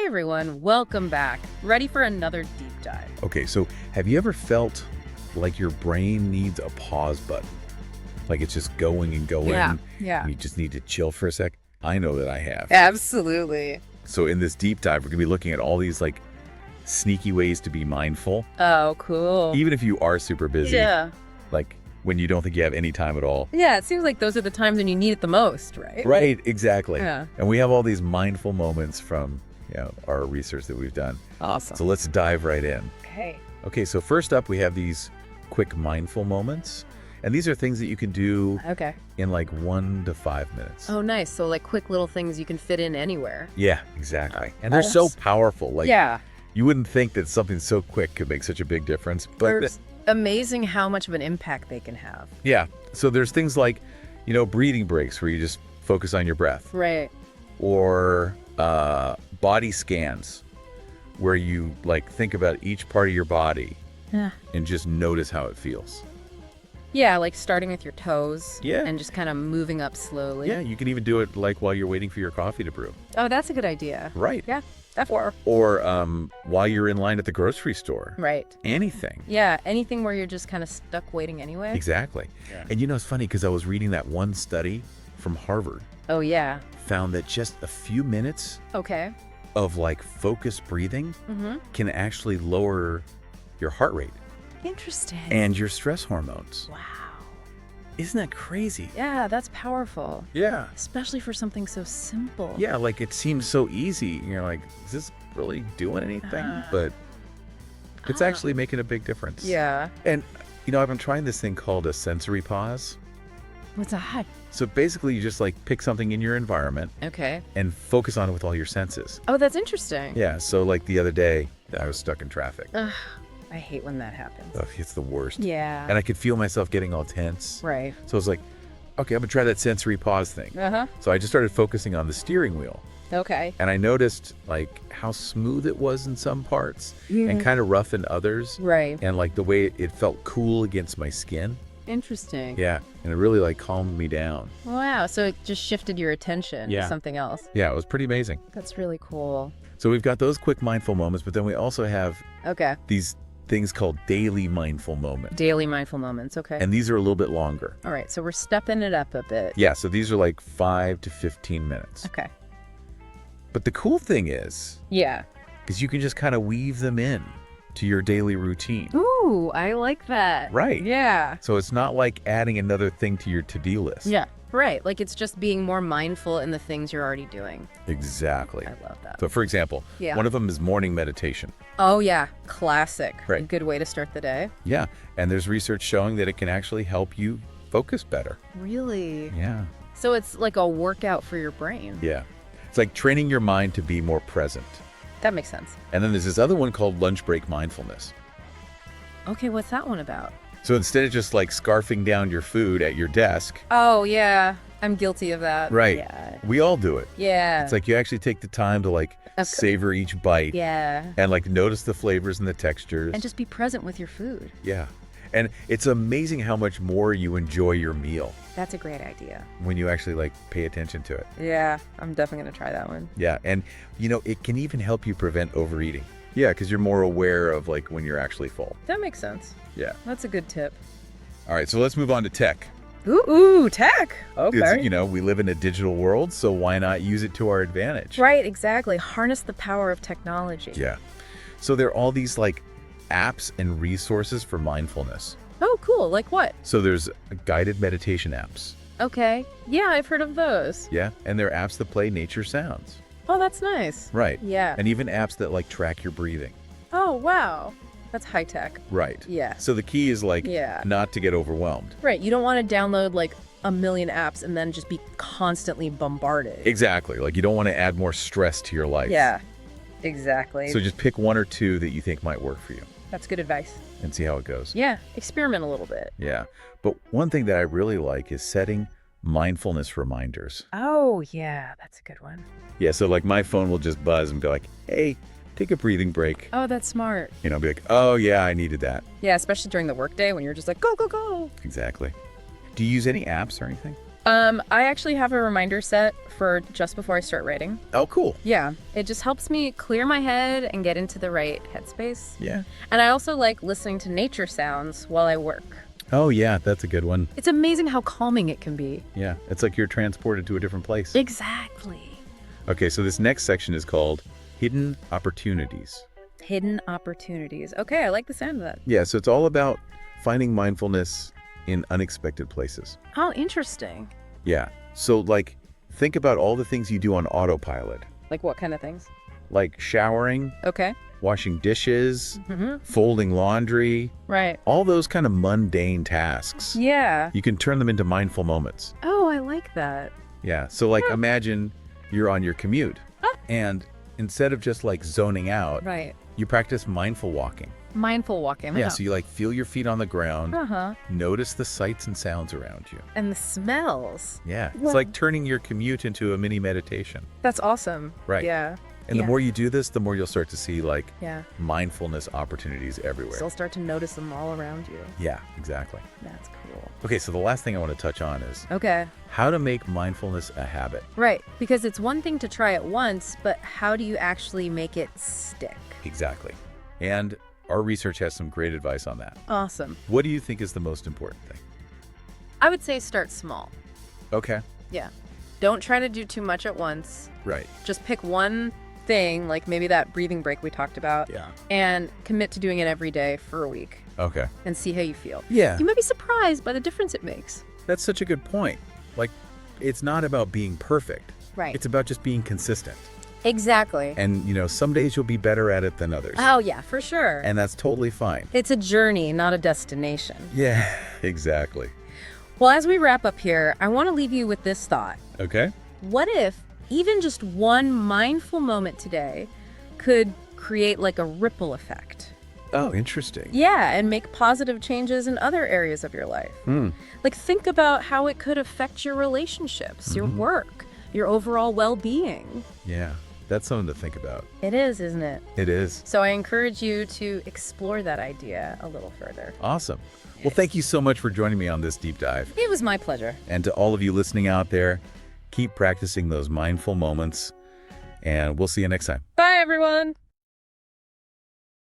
everyone, welcome back. Ready for another deep dive. Okay, so have you ever felt like your brain needs a pause button? Like it's just going and going. Yeah. And you just need to chill for a sec? I know that I have. Absolutely. So in this deep dive, we're going to be looking at all these like sneaky ways to be mindful. Oh, cool. Even if you are super busy. Yeah. Like when you don't think you have any time at all. Yeah, it seems like those are the times when you need it the most, right? Right, exactly. Yeah. And we have all these mindful moments from our research that we've done. Awesome. So let's dive right in. Okay. So first up, we have these quick mindful moments. And these are things that you can do in like 1 to 5 minutes. Oh, nice. So like quick little things you can fit in anywhere. Yeah, exactly. And they're so powerful. Like, you wouldn't think that something so quick could make such a big difference. But it's amazing how much of an impact they can have. Yeah. So there's things like, breathing breaks where you just focus on your breath. Right. Or body scans where you like think about each part of your body and just notice how it feels. Yeah, like starting with your toes. Yeah. And just kind of moving up slowly. Yeah, you can even do it like while you're waiting for your coffee to brew. Oh, that's a good idea. Right. Yeah, that works. Or while you're in line at the grocery store. Right. Anything. Yeah, anything where you're just kind of stuck waiting anyway. Exactly. Yeah. And it's funny because I was reading that one study from Harvard. Oh, yeah. Found that just a few minutes of like focused breathing can actually lower your heart rate. Interesting. And your stress hormones. Wow. Isn't that crazy? Yeah, that's powerful. Yeah. Especially for something so simple. Yeah, like it seems so easy. You're like, is this really doing anything? But it's actually making a big difference. Yeah. And, I've been trying this thing called a sensory pause. What's that? So basically you just like pick something in your environment and focus on it with all your senses. Oh, that's interesting. Yeah. So like the other day I was stuck in traffic. I hate when that happens. Oh, it's the worst. Yeah. And I could feel myself getting all tense. Right. So I was like, okay, I'm gonna try that sensory pause thing. So I just started focusing on the steering wheel. Okay. And I noticed like how smooth it was in some parts and kind of rough in others. Right. And like the way it felt cool against my skin. Interesting. Yeah. And it really like calmed me down. Wow. So it just shifted your attention to something else. Yeah, it was pretty amazing. That's really cool. So we've got those quick mindful moments, but then we also have these things called daily mindful moments. Daily mindful moments. Okay. And these are a little bit longer. All right. So we're stepping it up a bit. Yeah. So these are like 5 to 15 minutes. Okay. But the cool thing is you can just kind of weave them in to your daily routine. Ooh, I like that. Right. Yeah. So it's not like adding another thing to your to-do list. Yeah. Right. Like it's just being more mindful in the things you're already doing. Exactly. I love that. So for example, one of them is morning meditation. Oh, yeah. Classic. Right. A good way to start the day. Yeah. And there's research showing that it can actually help you focus better. Really? Yeah. So it's like a workout for your brain. Yeah. It's like training your mind to be more present. That makes sense. And then there's this other one called lunch break mindfulness. Okay, what's that one about? So instead of just like scarfing down your food at your desk. Oh, yeah. I'm guilty of that. Right. Yeah. We all do it. Yeah. It's like you actually take the time to like savor each bite. Yeah. And like notice the flavors and the textures. And just be present with your food. Yeah. And it's amazing how much more you enjoy your meal. That's a great idea. When you actually like pay attention to it. Yeah, I'm definitely going to try that one. Yeah. And it can even help you prevent overeating. Yeah, because you're more aware of like when you're actually full. That makes sense. Yeah. That's a good tip. All right, so let's move on to tech. Ooh, tech. Okay. We live in a digital world, so why not use it to our advantage? Right, exactly. Harness the power of technology. Yeah. So there are all these like apps and resources for mindfulness. Oh, cool. Like what? So there's guided meditation apps. Okay. Yeah, I've heard of those. Yeah, and there are apps that play nature sounds. Oh, that's nice. Right. Yeah. And even apps that like track your breathing. Oh, wow. That's high tech. Right. Yeah. So the key is like not to get overwhelmed. Right. You don't want to download like a million apps and then just be constantly bombarded. Exactly. Like you don't want to add more stress to your life. Yeah, exactly. So just pick one or two that you think might work for you. That's good advice. And see how it goes. Yeah. Experiment a little bit. Yeah. But one thing that I really like is setting mindfulness reminders. Oh, yeah. That's a good one. Yeah. So like my phone will just buzz and be like, hey, take a breathing break. Oh, that's smart. Be like, oh, yeah, I needed that. Yeah, especially during the workday when you're just like, go, go, go. Exactly. Do you use any apps or anything? I actually have a reminder set for just before I start writing. Oh, cool. Yeah, it just helps me clear my head and get into the right headspace. Yeah. And I also like listening to nature sounds while I work. Oh, yeah, that's a good one. It's amazing how calming it can be. Yeah, it's like you're transported to a different place. Exactly. Okay, so this next section is called Hidden Opportunities. Hidden opportunities. Okay, I like the sound of that. Yeah, so it's all about finding mindfulness in unexpected places. Oh, interesting. Yeah, so like think about all the things you do on autopilot, Like what kind of things? like showering, Okay. washing dishes, Mm-hmm. folding laundry, Right. all those kind of mundane tasks. Yeah. You can turn them into mindful moments. Oh, I like that. Yeah, so like imagine you're on your commute and instead of just like zoning out, Right. you practice mindful walking. Mindful walking. Yeah, so you like feel your feet on the ground, Uh-huh. notice the sights and sounds around you. And the smells. Yeah, it's Wow. like turning your commute into a mini meditation. That's awesome. Right. Yeah. And Yeah. the more you do this, the more you'll start to see like Yeah. mindfulness opportunities everywhere. You'll start to notice them all around you. Yeah, exactly. That's cool. Okay, so the last thing I want to touch on is Okay. how to make mindfulness a habit. Right. Because it's one thing to try it once, but how do you actually make it stick? Exactly. And our research has some great advice on that. Awesome. What do you think is the most important thing? I would say start small. Okay. Yeah. Don't try to do too much at once. Right. Just pick one thing, like maybe that breathing break we talked about, Yeah. and commit to doing it every day for a week Okay. and see how you feel. Yeah. You might be surprised by the difference it makes. That's such a good point. Like, it's not about being perfect. Right. It's about just being consistent. Exactly. And, some days you'll be better at it than others. Oh, yeah, for sure. And that's totally fine. It's a journey, not a destination. Yeah, exactly. Well, as we wrap up here, I want to leave you with this thought. Okay. What if even just one mindful moment today could create like a ripple effect? Oh, interesting. Yeah, and make positive changes in other areas of your life. Hmm. Like think about how it could affect your relationships, your work, your overall well-being. Yeah, that's something to think about. It is, isn't it? It is. So I encourage you to explore that idea a little further. Awesome. Well, thank you so much for joining me on this deep dive. It was my pleasure. And to all of you listening out there, keep practicing those mindful moments, and we'll see you next time. Bye, everyone.